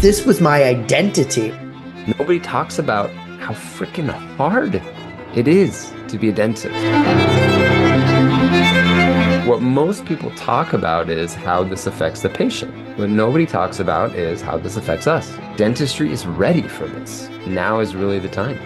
This was my identity. Nobody talks about how freaking hard it is to be a dentist. What most people talk about is how this affects the patient. What nobody talks about is how this affects us. Dentistry is ready for this. Now is really the time.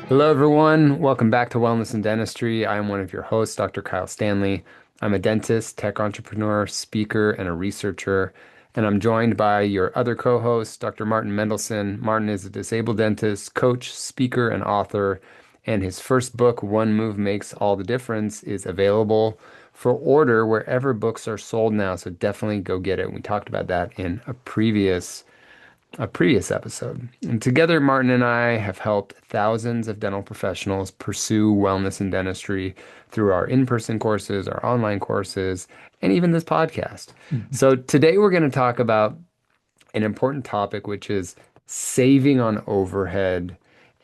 Hello, everyone. Welcome back to Wellness and Dentistry. I am one of your hosts, Dr. Kyle Stanley. I'm a dentist, tech entrepreneur, speaker, and a researcher. And I'm joined by your other co-host, Dr. Martin Mendelson. Martin is a disabled dentist, coach, speaker, and author. And his first book, One Move Makes All the Difference, is available for order wherever books are sold now. So definitely go get it. We talked about that in a previous episode. And together, Martin and I have helped thousands of dental professionals pursue wellness and dentistry through our in-person courses, our online courses, and even this podcast. Mhm. So today we're going to talk about an important topic, which is saving on overhead,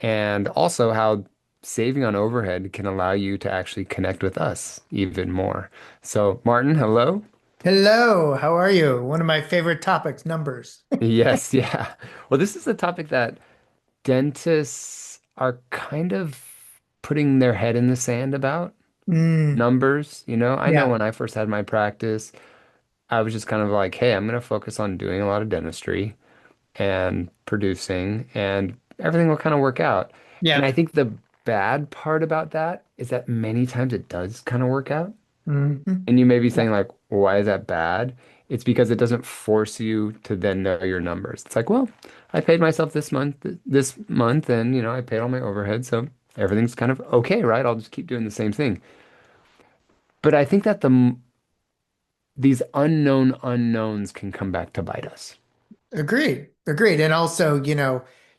and also how saving on overhead can allow you to actually connect with us even more. So, Martin, hello. Hello, how are you? One of my favorite topics, numbers. Yes, yeah. Well, this is a topic that dentists are kind of putting their head in the sand about Mm, numbers. I know yeah, when I first had my practice, I was just kind of like, hey, I'm going to focus on doing a lot of dentistry and producing, and everything will kind of work out. And yeah. I think the bad part about that is that many times it does kind of work out. Mhm. And you may be Yeah, saying, like, why is that bad? It's because it doesn't force you to then know your numbers. It's like, well, I paid myself this month, and I paid all my overhead, so everything's kind of okay, right? I'll just keep doing the same thing. But I think that these unknown unknowns can come back to bite us. agreed, agreed. And also,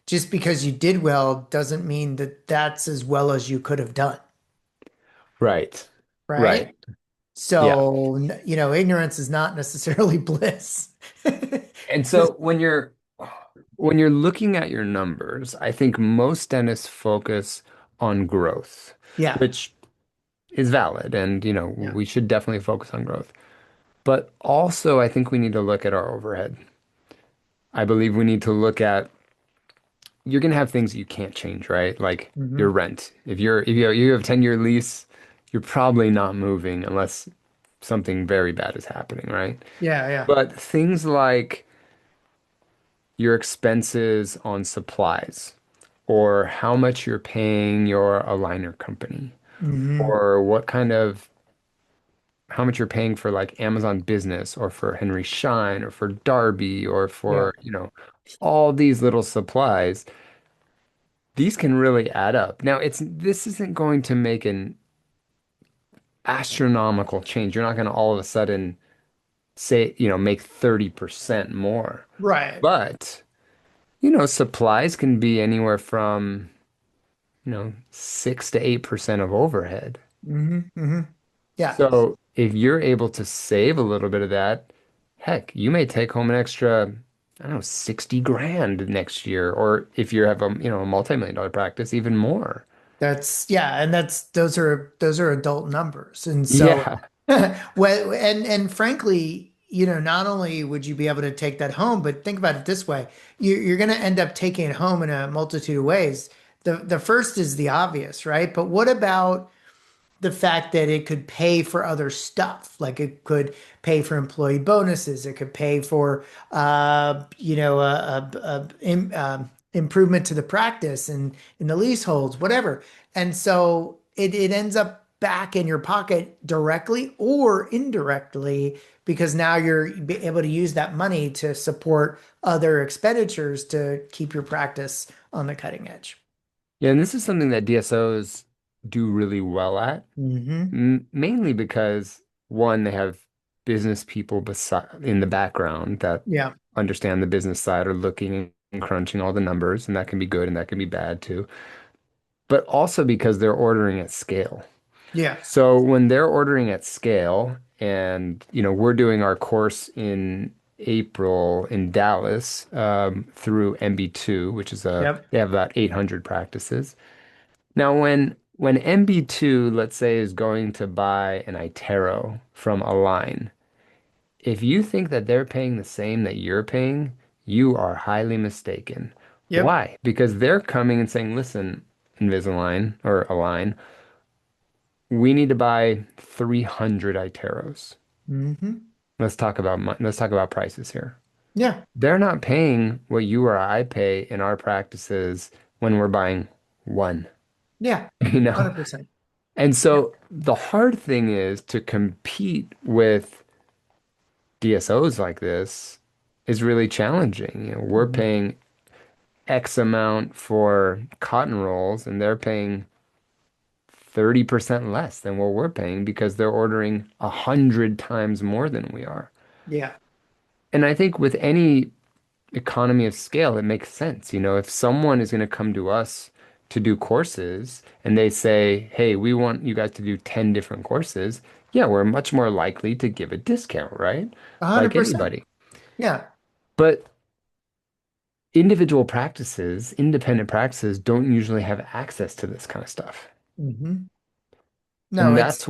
just because you did well doesn't mean that that's as well as you could have done, Right. Right. right? Yeah. So, ignorance is not necessarily bliss. And so when you're looking at your numbers, I think most dentists focus on growth, Yeah, which is valid, and yeah. we should definitely focus on growth. But also, I think we need to look at our overhead. I believe we need to look at you're going to have things that you can't change, right? Like your Hmm. rent. If you have a 10-year lease, you're probably not moving unless something very bad is happening, right? Yeah, yeah. But things like your expenses on supplies, or how much you're paying your aligner company, Hmm. or how much you're paying for like Amazon Business or for Henry Schein or for Darby or Yeah. for, all these little supplies. These can really add up. Now, this isn't going to make an astronomical change. You're not going to all of a sudden say, make 30% more. Right. But, supplies can be anywhere from, 6 to 8% of overhead. Hmm. Hmm. Yeah. So if you're able to save a little bit of that, heck, you may take home an extra, I don't know, 60 grand next year. Or if you have a multi-million dollar practice, even more. Yeah, and those are adult numbers. And so Yeah. well, and frankly, not only would you be able to take that home, but think about it this way. You're going to end up taking it home in a multitude of ways. The first is the obvious, right? But what about the fact that it could pay for other stuff? Like it could pay for employee bonuses, it could pay for improvement to the practice and in the leaseholds, whatever. And so it ends up back in your pocket directly or indirectly because now you're able to use that money to support other expenditures to keep your practice on the cutting edge. Yeah, and this is something that DSOs do really well at, Hmm. mainly because one, they have business people beside in the background that Yeah. understand the business side, or looking and crunching all the numbers, and that can be good and that can be bad too. But also because they're ordering at scale. Yeah. So when they're ordering at scale, and we're doing our course in April in Dallas, through MB2, which is Yep. they have about 800 practices. Now, when MB2, let's say, is going to buy an iTero from Align, if you think that they're paying the same that you're paying, you are highly mistaken. Yep. Why? Because they're coming and saying, listen, Invisalign or Align, we need to buy 300 iTeros. Hmm. Let's talk about prices here. Yeah. They're not paying what you or I pay in our practices when we're buying one, Yeah. you know? 100%. And Yeah. so the hard thing is to compete with DSOs like this is really challenging. You know, we're Mhm. paying X amount for cotton rolls and they're paying 30% less than what we're paying because they're ordering 100 times more than we are. Yeah. And I think with any economy of scale, it makes sense. You know, if someone is going to come to us to do courses and they say, hey, we want you guys to do 10 different courses, yeah, we're much more likely to give a discount, right? Like 100%. anybody. Yeah. But individual practices, independent practices, don't usually have access to this kind of stuff. Hmm. No, And it's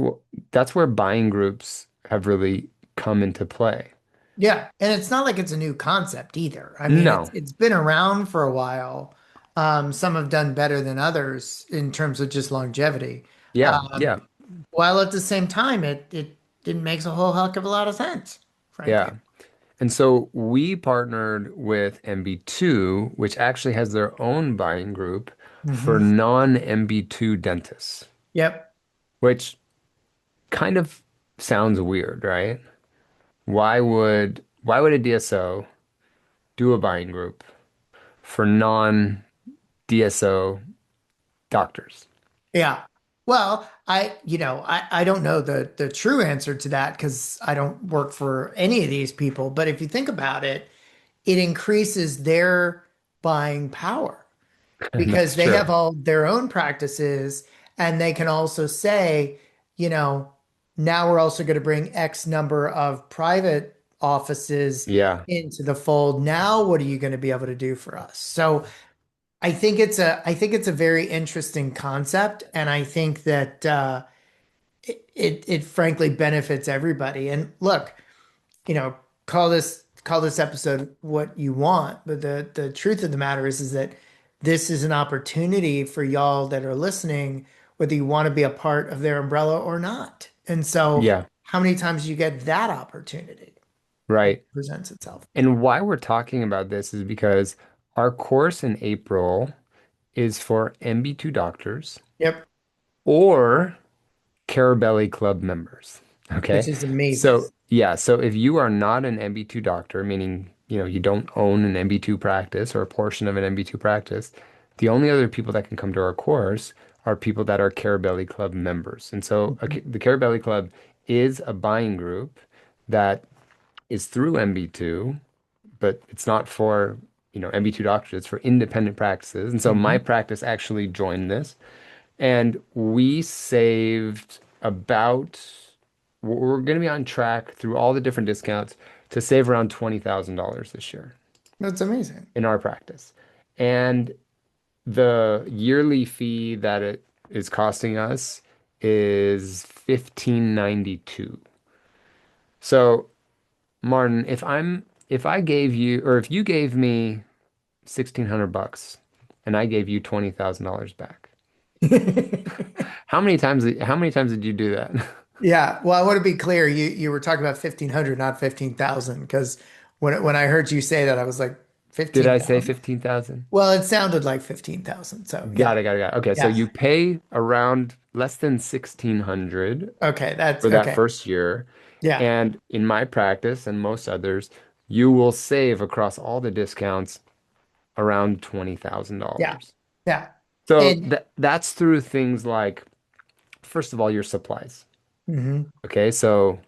that's where buying groups have really come into play. yeah, and it's not like it's a new concept either. I mean, it's No. it's been around for a while. Some have done better than others in terms of just longevity. Yeah, Um, yeah, while at the same time, it didn't make a whole heck of a lot of sense, frankly. yeah. And so we partnered with MB2, which actually has their own buying group for Hmm. non-MB2 dentists, Yep. which kind of sounds weird, right? Why would a DSO do a buying group for non-DSO doctors? Yeah. Well, I don't know the true answer to that because I don't work for any of these people. But if you think about it, it increases their buying power, because That's they have true. all their own practices, and they can also say, you know, now we're also going to bring X number of private offices Yeah, into the fold. Now, what are you going to be able to do for us? So I think it's a very interesting concept, and I think that it frankly benefits everybody. And look, you know, call this episode what you want, but the truth of the matter is that this is an opportunity for y'all that are listening, whether you want to be a part of their umbrella or not. And so, yeah, how many times do you get that opportunity when right. it presents itself? And why we're talking about this is because our course in April is for MB2 doctors Yep, or Carabelli Club members. which Okay. is amazing. So, yeah. So if you are not an MB2 doctor, meaning, you know, you don't own an MB2 practice or a portion of an MB2 practice, the only other people that can come to our course are people that are Carabelli Club members. And so Mhm. the Carabelli Club is a buying group that is through MB2, but it's not for, you know, MB2 doctors, it's for independent practices. And so my Mhm. practice actually joined this. And we saved about, we're going to be on track through all the different discounts to save around $20,000 this year That's amazing. in our practice. And the yearly fee that it is costing us is 1592. So, Martin, if I gave you or if you gave me 1600 bucks and I gave you $20,000 back, how many times did you do that? Yeah, well, I want to be clear. You were talking about 1,500, not 15,000, because when I heard you say that, I was like Did I say 15,000. 15,000? Well, it sounded like 15,000. So yeah, Got it. Okay, so yeah. you pay around less than 1600 Okay, that's for that okay. first year. Yeah, And in my practice and most others, you will save across all the discounts around yeah, $20,000. yeah. So And that's through things like, first of all, your supplies. mhm, Okay, so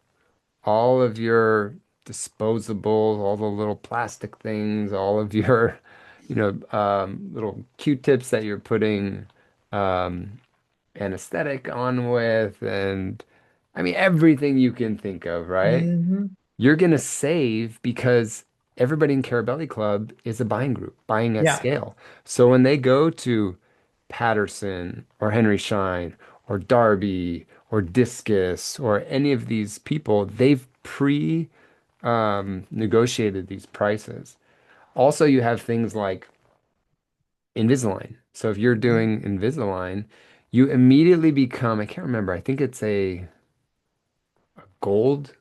all of your disposables, all the little plastic things, all of your, little Q-tips that you're putting um, anesthetic on with, and I mean, everything you can think of, right? mhm, You're gonna save because everybody in Carabelli Club is a buying group, buying at yeah, scale. So when they go to Patterson or Henry Schein or Darby or Discus or any of these people, they've negotiated these prices. Also, you have things like Invisalign. So if you're Mhm. doing Invisalign, you immediately become, I can't remember, I think it's a gold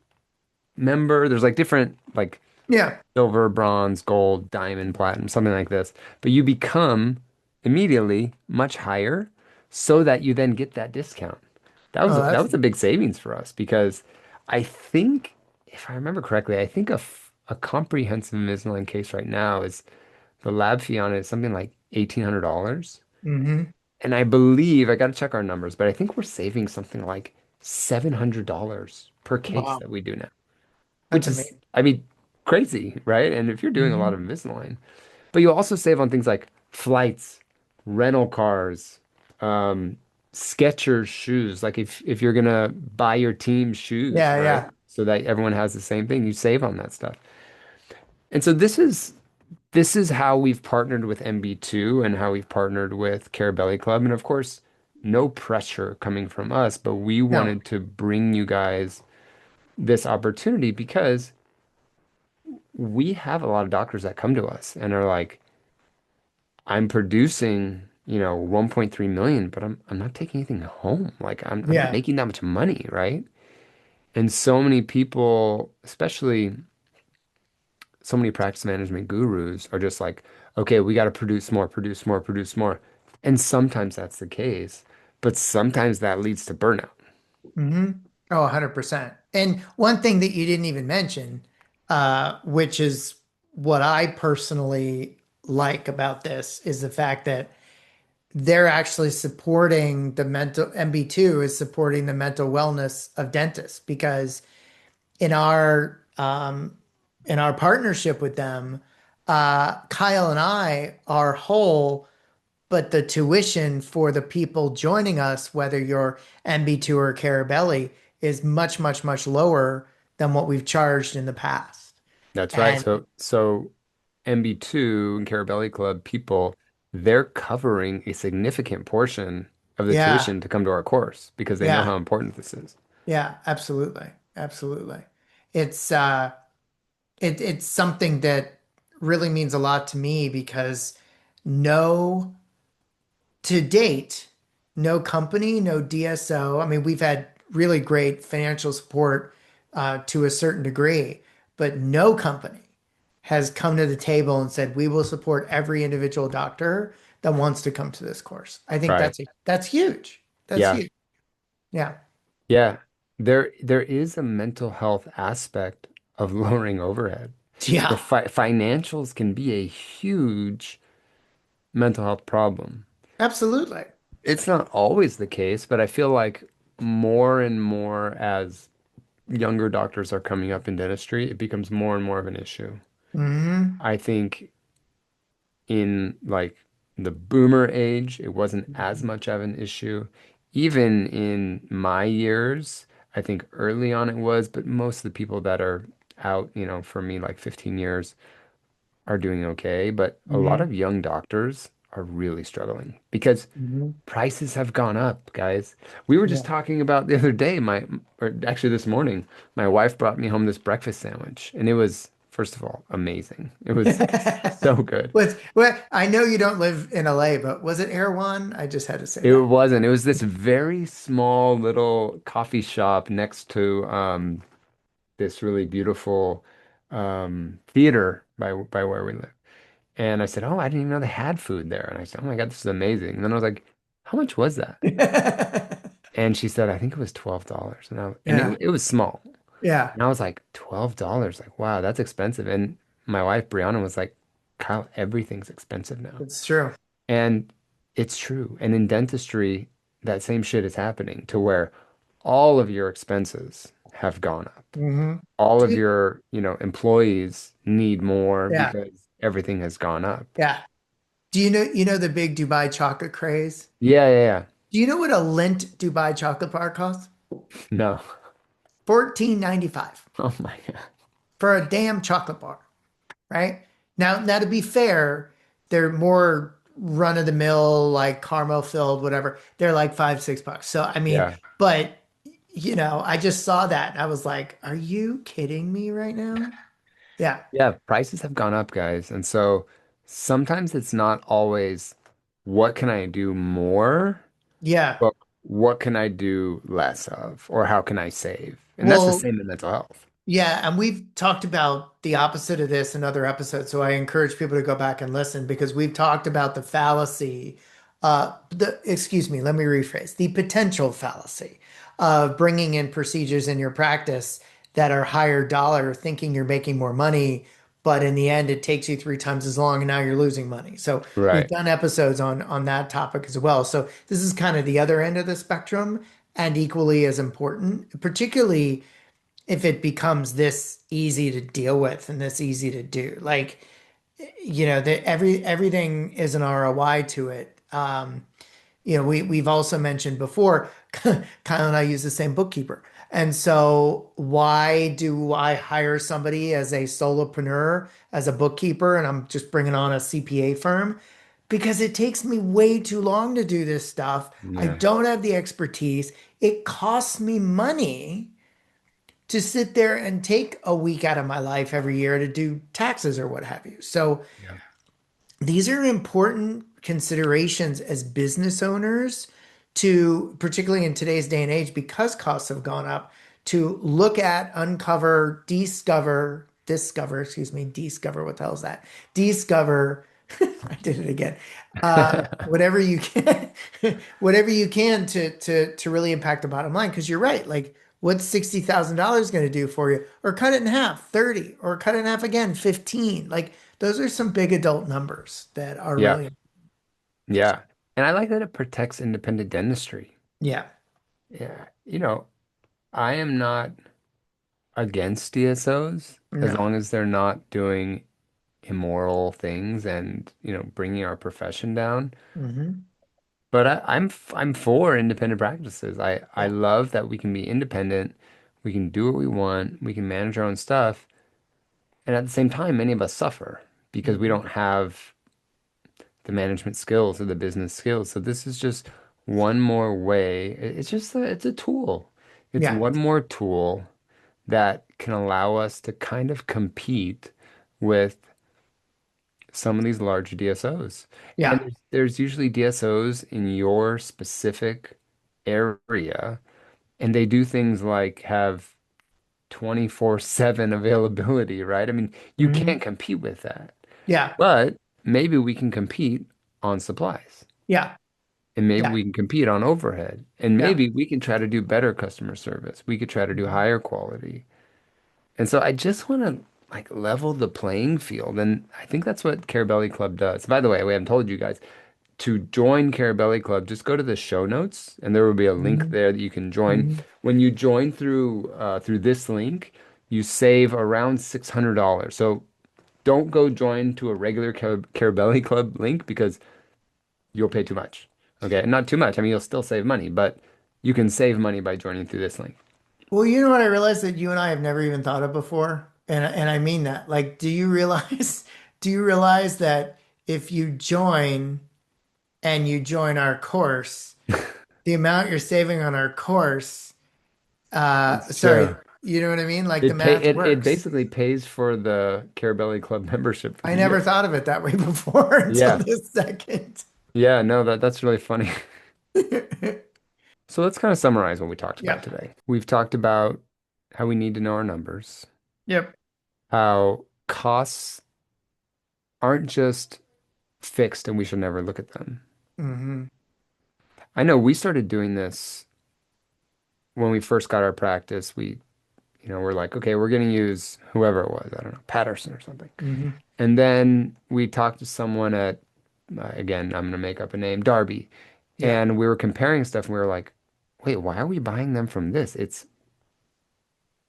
member. There's like different like Yeah. silver, bronze, gold, diamond, platinum, something like this. But you become immediately much higher so that you then get that discount. Oh, That that's was a big savings for us because I think, if I remember correctly, I think a comprehensive Invisalign case right now is the lab fee on it is something like $1,800. hmm And I believe, I got to check our numbers, but I think we're saving something like $700 per case Wow. that we do now, which That's is, amazing. I mean, crazy, right? And if you're doing a lot of hmm Invisalign, but you also save on things like flights, rental cars, um, Skechers shoes. Like if you're gonna buy your team shoes, Yeah, right? yeah, So that everyone has the same thing, you save on that stuff. And so this is how we've partnered with MB2 and how we've partnered with Carabelli Club. And of course, no pressure coming from us, but we no, wanted to bring you guys this opportunity because we have a lot of doctors that come to us and are like, I'm producing, 1.3 million, but I'm not taking anything home. Like I'm not yeah. making that much money, right? And so many people, especially so many practice management gurus are just like, okay, we got to produce more, produce more, produce more. And sometimes that's the case, but sometimes that leads to burnout. hmm Oh, 100%. And one thing that you didn't even mention, which is what I personally like about this, is the fact that they're actually supporting the mental, MB2 is supporting the mental wellness of dentists because in our um, in our partnership with them, Kyle and I are whole, but the tuition for the people joining us, whether you're MB2 or Carabelli, is much, much, much lower than what we've charged in the past. That's right. And So MB2 and Carabelli Club people, they're covering a significant portion of the yeah, tuition to come to our course because they know yeah, how important this is. yeah, absolutely, absolutely. It's it's something that really means a lot to me because no to date, no company, no DSO. I mean, we've had really great financial support to a certain degree, but no company has come to the table and said, we will support every individual doctor that wants to come to this course. I think Right. that's huge. That's Yeah. huge. Yeah. Yeah. There is a mental health aspect of lowering overhead. The Yeah. financials can be a huge mental health problem. Absolutely. It's not always the case, but I feel like more and more as younger doctors are coming up in dentistry, it becomes more and more of an issue. hmm I think in like the boomer age, it wasn't as much of an issue. Even in my years, I think early on it was, but most of the people that are out, for me, like 15 years, are doing okay. But a lot hmm of young doctors are really struggling because hmm prices have gone up, guys. We were just Yeah. talking about the other day, or actually this morning, my wife brought me home this breakfast sandwich, and it was, first of all, amazing. It was so good. Well, I know you don't live in LA, but was it Air One? I just had to say It that. wasn't. It was this very small little coffee shop next to this really beautiful theater by where we live. And I said, "Oh, I didn't even know they had food there." And I said, "Oh my God, this is amazing." And then I was like, "How much was that?" And she said, "I think it was $12." Yeah. It was small. Yeah. And I was like, $12? Like, wow, that's expensive. And my wife, Brianna, was like, Kyle, everything's expensive now. It's true. And it's true. And in dentistry, that same shit is happening to where all of your expenses have gone up. hmm All of Dude, your, employees need more yeah. because everything has gone up. Yeah. Do you know the big Dubai chocolate craze? Yeah, yeah, yeah. Do you know what a Lindt Dubai chocolate bar costs? No. 14.95 Oh my God. for a damn chocolate bar, right? Now to be fair, they're more run of the mill, like caramel filled, whatever. They're like 5, $6. So I mean, Yeah. but I just saw that and I was like, are you kidding me right now? Yeah. Yeah, prices have gone up, guys. And so sometimes it's not always what can I do more, Yeah. but what can I do less of, or how can I save? And that's the Well, same in mental health. yeah, and we've talked about the opposite of this in other episodes, so I encourage people to go back and listen because we've talked about the fallacy, excuse me, let me rephrase, the potential fallacy of bringing in procedures in your practice that are higher dollar, thinking you're making more money, but in the end it takes you 3 times as long and now you're losing money. So we've Right. done episodes on that topic as well. So this is kind of the other end of the spectrum and equally as important, particularly if it becomes this easy to deal with and this easy to do. Like, everything is an ROI to it. We've also mentioned before, Kyle and I use the same bookkeeper. And so why do I hire somebody as a solopreneur, as a bookkeeper, and I'm just bringing on a CPA firm? Because it takes me way too long to do this stuff. I Yeah. don't have the expertise. It costs me money to sit there and take a week out of my life every year to do taxes or what have you. So Yeah. these are important considerations as business owners to, particularly in today's day and age, because costs have gone up, to look at, uncover, discover, what the hell is that? Discover, I did it again. Whatever you can, whatever you can to really impact the bottom line. Because you're right. Like, what's $60,000 going to do for you? Or cut it in half, 30, or cut it in half again, 15. Like, those are some big adult numbers that are Yeah. really, Yeah. And I like that it protects independent dentistry. yeah, Yeah. I am not against DSOs as no. long as they're not doing immoral things and, bringing our profession down. Hmm. But I'm for independent practices. I Yeah. love that we can be independent, we can do what we want, we can manage our own stuff, and at the same time, many of us suffer because we Hmm. don't have the management skills or the business skills. So this is just one more way. It's a tool. It's Yeah. one more tool that can allow us to kind of compete with some of these large DSOs. And Yeah. there's usually DSOs in your specific area, and they do things like have 24/7 availability, right? I mean, you can't Hmm. compete with that. Yeah. But maybe we can compete on supplies, Yeah. and maybe Yeah. we can compete on overhead, and Yeah. maybe we can try to do better customer service. We could try to do Mhm. higher quality. And so I just want to like level the playing field. And I think that's what Carabelli Club does. By the way, we haven't told you guys to join Carabelli Club, just go to the show notes and there will be a link Mhm. there that you can join. Mhm. When you join through this link, you save around $600. So don't go join to a regular Carabelli Club link because you'll pay too much. Okay, not too much. I mean, you'll still save money, but you can save money by joining through this link. Well, you know what I realized that you and I have never even thought of before? And I mean that. Like, do you realize do you realize that if you join and you join our course, the amount you're saving on our course, It's sorry, true. you know what I mean? Like the math It works. basically pays for the Carabelli Club membership for I the never year. thought of it that way before until Yeah. this second. Yeah, no, that's really funny. So let's kind of summarize what we talked about Yep. today. We've talked about how we need to know our numbers, Yep. how costs aren't just fixed and we should never look at them. Hmm. I know we started doing this when we first got our practice. We're like, okay, we're going to use whoever it was. I don't know, Patterson or something. Hmm. And then we talked to someone at, again, I'm going to make up a name, Darby. Yeah. And we were comparing stuff and we were like, wait, why are we buying them from this? It's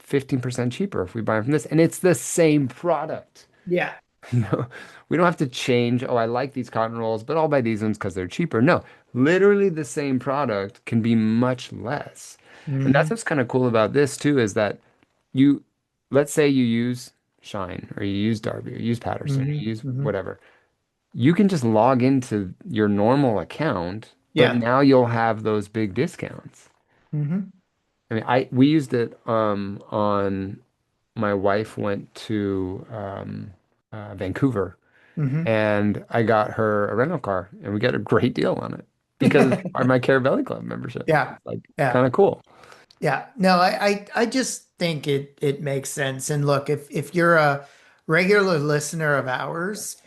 15% cheaper if we buy them from this. And it's the same product. Yeah. You know, we don't have to change, oh, I like these cotton rolls, but I'll buy these ones because they're cheaper. No, literally the same product can be much less. And that's Hmm. what's kind of cool about this too, is that you, let's say you use Shine or you use Darby or you use Patterson or Hmm. you use Hmm. whatever. You can just log into your normal account, but Yeah. now you'll have those big discounts. Hmm. I mean, we used it on. my wife went to Vancouver, Hmm. and I got her a rental car, and we got a great deal on it because of my Care Belly Club membership. Yeah. It's like Yeah. kind of cool. Yeah, no, I just think it makes sense. And look, if you're a regular listener of ours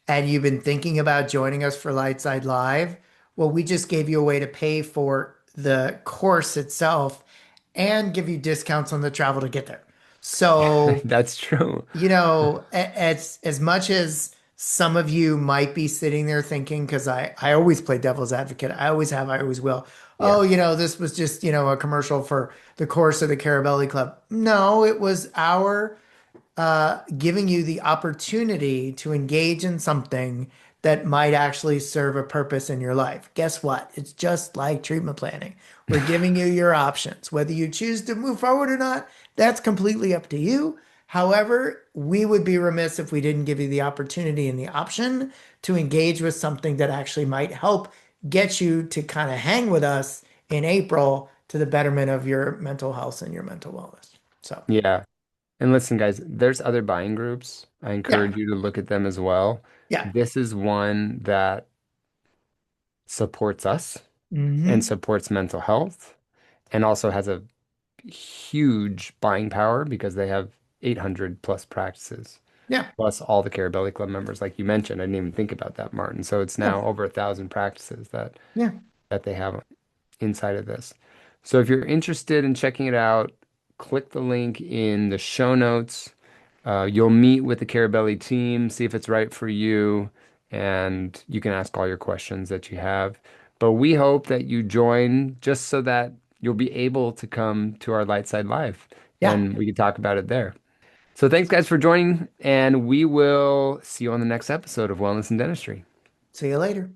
and you've been thinking about joining us for Lightside Live, well, we just gave you a way to pay for the course itself and give you discounts on the travel to get there. So That's true. as much as some of you might be sitting there thinking, because I always play devil's advocate, I always have, I always will. Oh, Yeah. this was just, a commercial for the course of the Carabelli Club. No, it was our giving you the opportunity to engage in something that might actually serve a purpose in your life. Guess what? It's just like treatment planning. We're giving you your options. Whether you choose to move forward or not, that's completely up to you. However, we would be remiss if we didn't give you the opportunity and the option to engage with something that actually might help get you to kind of hang with us in April to the betterment of your mental health and your mental wellness. So, Yeah. And listen, guys, there's other buying groups. I yeah. encourage you to look at them as well. Yeah. This is one that supports us and Hmm. supports mental health and also has a huge buying power because they have 800 plus practices, Yeah. plus all the Carabelli Club members, like you mentioned. I didn't even think about that, Martin. So it's Yeah. now over 1,000 practices Yeah. that they have inside of this. So if you're interested in checking it out, click the link in the show notes. You'll meet with the Carabelli team, see if it's right for you, and you can ask all your questions that you have. But we hope that you join just so that you'll be able to come to our Light Side Live Yeah. and we can talk about it there. So thanks, guys, for joining, and we will see you on the next episode of Wellness and Dentistry. See you later.